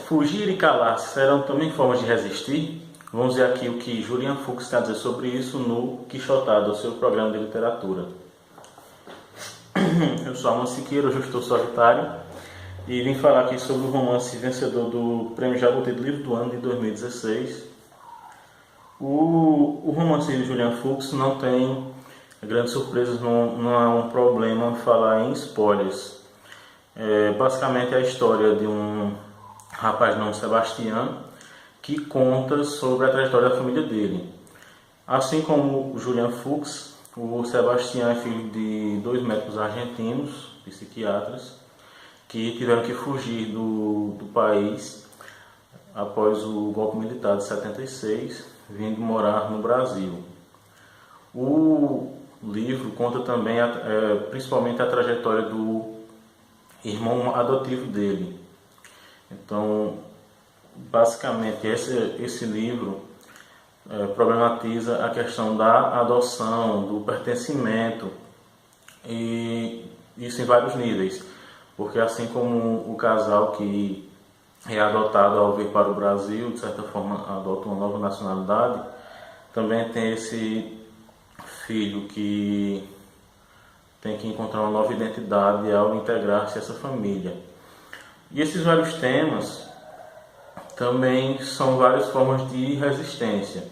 Fugir e calar serão também formas de resistir? Vamos ver aqui o que Julian Fuchs tem a dizer sobre isso no Quixotado, o seu programa de literatura. Eu sou Alan Siqueira, hoje eu estou solitário e vim falar aqui sobre o romance vencedor do Prêmio Jabuti do Livro do Ano de 2016. O romance de Julian Fuchs não tem grandes surpresas, não há um problema falar em spoilers. Basicamente é a história de um rapaz de nome Sebastián que conta sobre a trajetória da família dele. Assim como o Julian Fuchs, o Sebastián é filho de dois médicos argentinos, psiquiatras, que tiveram que fugir do país após o golpe militar de 76, vindo morar no Brasil. O livro conta também principalmente a trajetória do irmão adotivo dele. Então, basicamente, esse livro problematiza a questão da adoção, do pertencimento, e isso em vários níveis, porque assim como o casal que é adotado ao vir para o Brasil, de certa forma adota uma nova nacionalidade, também tem esse filho que tem que encontrar uma nova identidade ao integrar-se a essa família. E esses vários temas também são várias formas de resistência.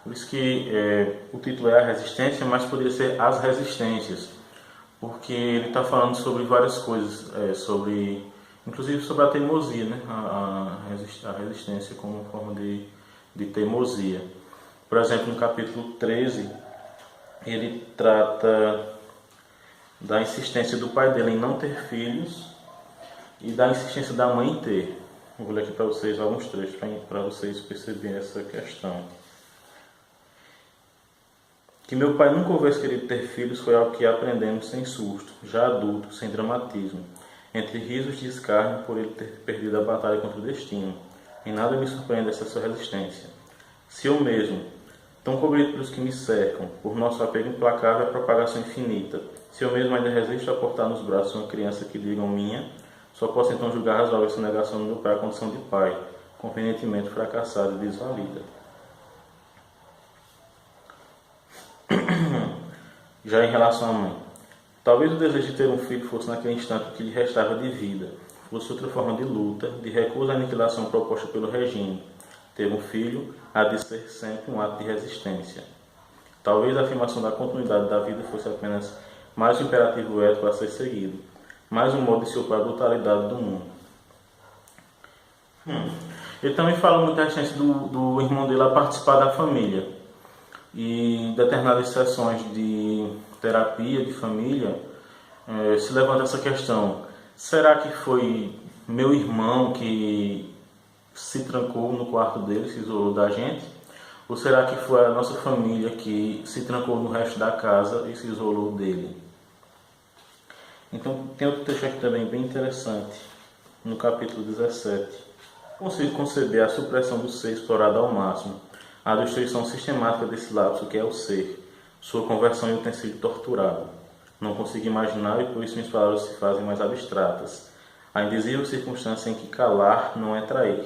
Por isso que o título é A Resistência, mas poderia ser As Resistências, porque ele está falando sobre várias coisas, inclusive sobre a teimosia, né? a resistência como forma de teimosia. Por exemplo, no capítulo 13, ele trata da insistência do pai dele em não ter filhos e da insistência da mãe em ter. Eu vou ler aqui para vocês alguns trechos para vocês perceberem essa questão. Que meu pai nunca houvesse querido ter filhos foi algo que aprendemos sem susto, já adulto, sem dramatismo, entre risos de escárnio por ele ter perdido a batalha contra o destino. Em nada me surpreende essa sua resistência. Se eu mesmo, tão cobrido pelos que me cercam, por nosso apego implacável à propagação infinita, se eu mesmo ainda resisto a portar nos braços uma criança que digam minha, só posso então julgar razoável essa negação do meu pai à condição de pai, convenientemente fracassado e desvalida. Já em relação à mãe, talvez o desejo de ter um filho fosse naquele instante o que lhe restava de vida, fosse outra forma de luta, de recusa à aniquilação proposta pelo regime. Ter um filho há de ser sempre um ato de resistência. Talvez a afirmação da continuidade da vida fosse apenas mais um imperativo ético a ser seguido, mais um modo de se opor à brutalidade do mundo. Ele também fala muito a respeito do irmão dele a participar da família. E em determinadas sessões de terapia de família, se levanta essa questão: será que foi meu irmão que se trancou no quarto dele, se isolou da gente? Ou será que foi a nossa família que se trancou no resto da casa e se isolou dele? Então tem outro texto aqui também bem interessante, no capítulo 17. Consigo conceber a supressão do ser explorado ao máximo, a destruição sistemática desse lapso que é o ser, sua conversão em utensílio torturado. Não consigo imaginar e por isso minhas palavras se fazem mais abstratas. A indizível circunstância em que calar não é trair,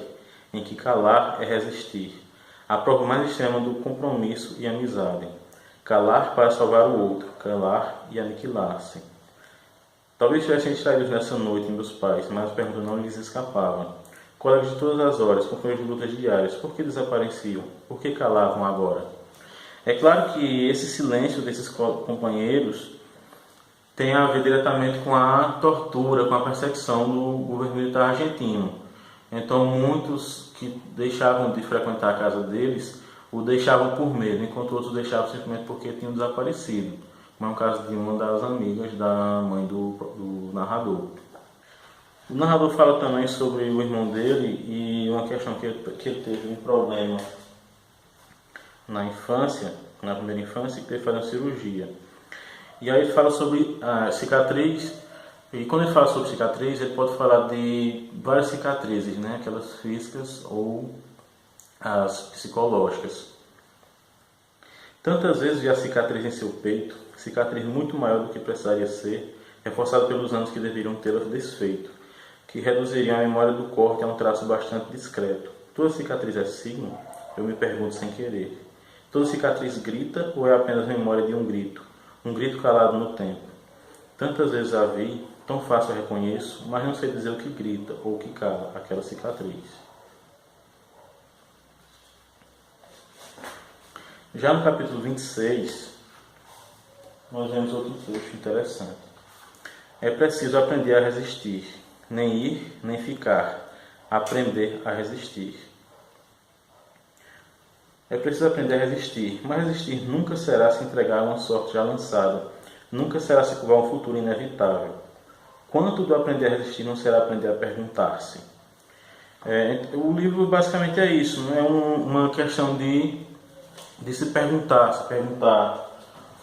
em que calar é resistir. A prova mais extrema do compromisso e amizade. Calar para salvar o outro, calar e aniquilar-se. Talvez tivessem distraídos nessa noite meus pais, mas as perguntas não lhes escapavam. Colegas de todas as horas, companheiros de lutas diárias, por que desapareciam? Por que calavam agora? É claro que esse silêncio desses companheiros tem a ver diretamente com a tortura, com a perseguição do governo militar argentino. Então muitos que deixavam de frequentar a casa deles o deixavam por medo, enquanto outros deixavam simplesmente porque tinham desaparecido. Como é o caso de uma das amigas da mãe do narrador. O narrador fala também sobre o irmão dele e uma questão que ele teve um problema na infância, na primeira infância, que teve que fazer uma cirurgia. E aí ele fala sobre a cicatriz, e quando ele fala sobre cicatriz, ele pode falar de várias cicatrizes, né? Aquelas físicas ou as psicológicas. Tantas vezes vi a cicatriz em seu peito, cicatriz muito maior do que precisaria ser, reforçada pelos anos que deveriam tê-la desfeito. que reduziriam a memória do corte a um traço bastante discreto. Toda cicatriz é signo? Eu me pergunto sem querer. Toda cicatriz grita ou é apenas memória de um grito calado no tempo? Tantas vezes a vi, tão fácil a reconheço, mas não sei dizer o que grita ou o que cala aquela cicatriz. Já no capítulo 26, nós vemos outro trecho interessante. É preciso aprender a resistir, nem ir, nem ficar, aprender a resistir. É preciso aprender a resistir, mas resistir nunca será se entregar a uma sorte já lançada, nunca será se curvar um futuro inevitável. Quanto do aprender a resistir não será aprender a perguntar-se? O livro basicamente é isso, não é uma questão de se perguntar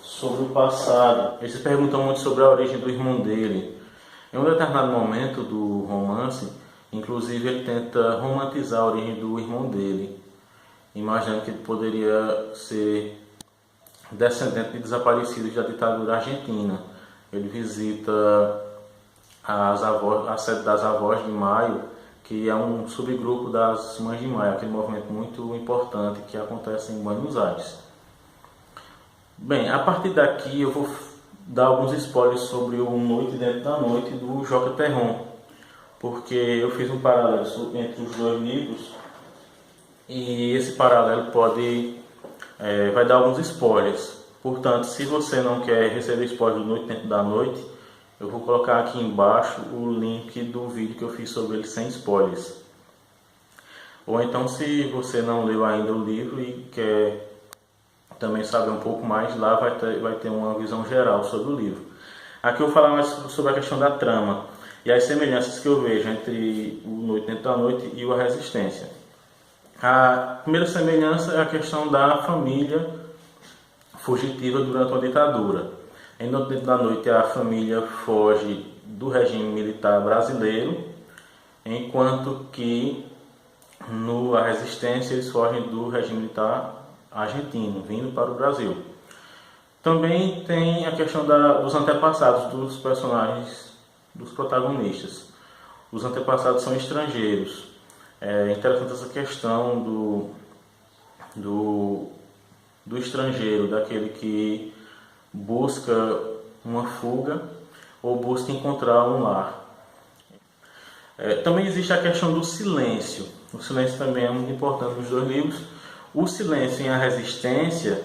sobre o passado. Ele se pergunta muito sobre a origem do irmão dele. Em um determinado momento do romance, inclusive ele tenta romantizar a origem do irmão dele, imaginando que ele poderia ser descendente de desaparecidos da ditadura argentina. Ele visita a sede das Avós de Maio, que é um subgrupo das Mães de Maio, aquele movimento muito importante que acontece em Buenos Aires. Bem, a partir daqui eu vou dar alguns spoilers sobre o Noite Dentro da Noite do Joca Terron, porque eu fiz um paralelo entre os dois livros e esse paralelo vai dar alguns spoilers. Portanto, se você não quer receber spoilers do Noite Dentro da Noite, eu vou colocar aqui embaixo o link do vídeo que eu fiz sobre ele sem spoilers. Ou então, se você não leu ainda o livro e quer também saber um pouco mais, lá vai ter uma visão geral sobre o livro. Aqui eu vou falar mais sobre a questão da trama e as semelhanças que eu vejo entre o Noite Dentro da Noite e o A Resistência. A primeira semelhança é a questão da família fugitiva durante a ditadura. Em Noite Dentro da Noite, a família foge do regime militar brasileiro, enquanto que no A Resistência eles fogem do regime militar argentino, vindo para o Brasil. Também tem a questão dos antepassados dos personagens, dos protagonistas. Os antepassados são estrangeiros. É interessante essa questão do estrangeiro, daquele que busca uma fuga ou busca encontrar um lar. Também existe a questão do silêncio. O silêncio também é muito importante nos dois livros. O silêncio em A Resistência,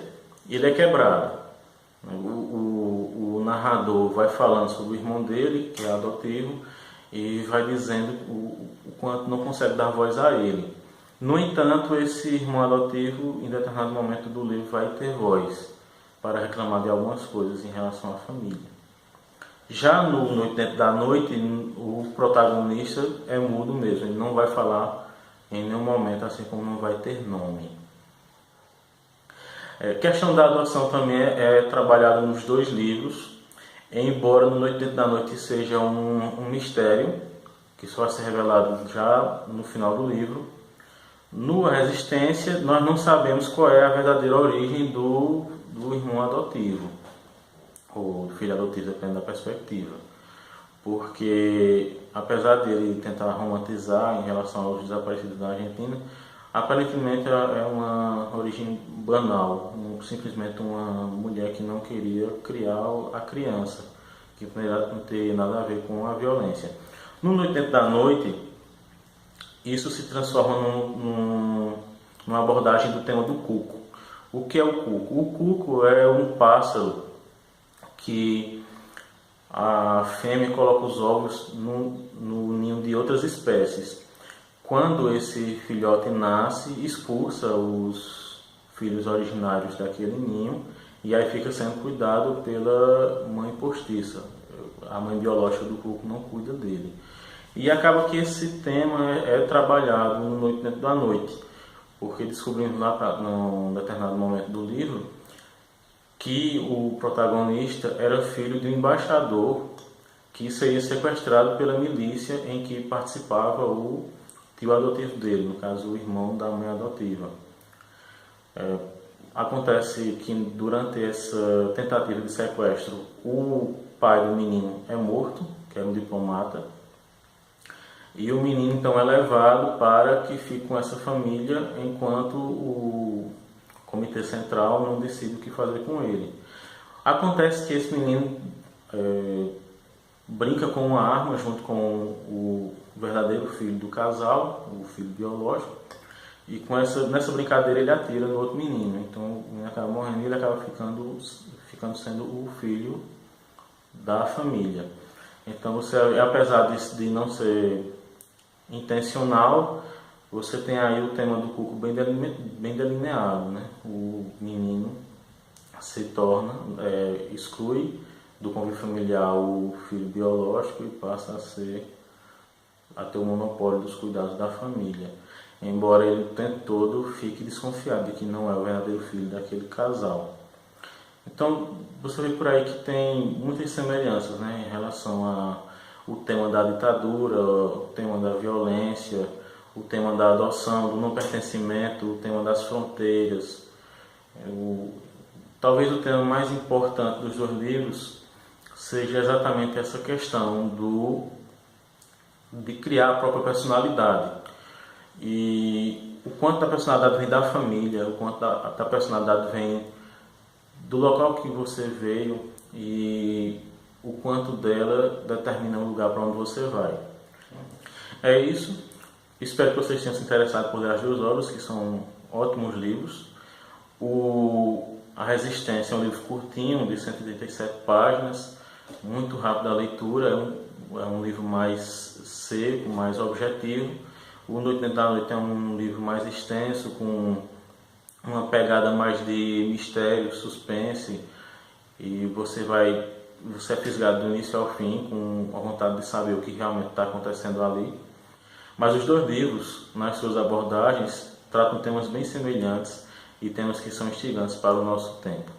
ele é quebrado. O narrador vai falando sobre o irmão dele, que é adotivo, e vai dizendo o quanto não consegue dar voz a ele. No entanto, esse irmão adotivo, em determinado momento do livro, vai ter voz para reclamar de algumas coisas em relação à família. Já no Noite Dentro da Noite, o protagonista é mudo mesmo, ele não vai falar em nenhum momento, assim como não vai ter nome. A questão da adoção também é trabalhada nos dois livros, embora no Noite Dentro da Noite seja um mistério, que só vai ser revelado já no final do livro. No A Resistência, nós não sabemos qual é a verdadeira origem do irmão adotivo, ou do filho adotivo, dependendo da perspectiva. Porque, apesar dele tentar romantizar em relação aos desaparecidos da Argentina, aparentemente é uma origem banal, simplesmente uma mulher que não queria criar a criança, que não tem nada a ver com a violência. No Noite Dentro da Noite, isso se transforma numa abordagem do tema do cuco. O que é o cuco? O cuco é um pássaro que a fêmea coloca os ovos no ninho de outras espécies. Quando esse filhote nasce, expulsa os filhos originários daquele ninho e aí fica sendo cuidado pela mãe postiça. A mãe biológica do cuco não cuida dele. E acaba que esse tema é trabalhado no Noite Dentro da Noite, porque descobrimos lá num determinado momento do livro que o protagonista era filho de um embaixador que seria sequestrado pela milícia em que participava o tio adotivo dele, no caso o irmão da mãe adotiva. Acontece que durante essa tentativa de sequestro, o pai do menino é morto, que era um diplomata. e o menino então é levado para que fique com essa família enquanto o Comitê Central não decide o que fazer com ele. Acontece que esse menino brinca com uma arma junto com o verdadeiro filho do casal, o filho biológico, e nessa brincadeira ele atira no outro menino. Então o menino acaba morrendo e ele acaba ficando sendo o filho da família. Então você, apesar de não ser intencional, você tem aí o tema do Cuco bem delineado, né? O menino se torna, exclui do convívio familiar o filho biológico e passa a ter o monopólio dos cuidados da família. Embora ele o tempo todo fique desconfiado de que não é o verdadeiro filho daquele casal. Então você vê por aí que tem muitas semelhanças, né, em relação ao tema da ditadura, o tema da violência, o tema da adoção, do não pertencimento, o tema das fronteiras. Talvez o tema mais importante dos dois livros seja exatamente essa questão de criar a própria personalidade. E o quanto da personalidade vem da família, o quanto da personalidade vem do local que você veio e o quanto dela determina o lugar para onde você vai. É isso. Espero que vocês tenham se interessado por ler As Duas Obras, que são ótimos livros. A Resistência é um livro curtinho, de 187 páginas, muito rápido a leitura, é um livro mais seco, mais objetivo. O Noite Dentro da Noite é um livro mais extenso, com uma pegada mais de mistério, suspense, e você é fisgado do início ao fim, com a vontade de saber o que realmente está acontecendo ali. Mas os dois livros, nas suas abordagens, tratam temas bem semelhantes e temas que são instigantes para o nosso tempo.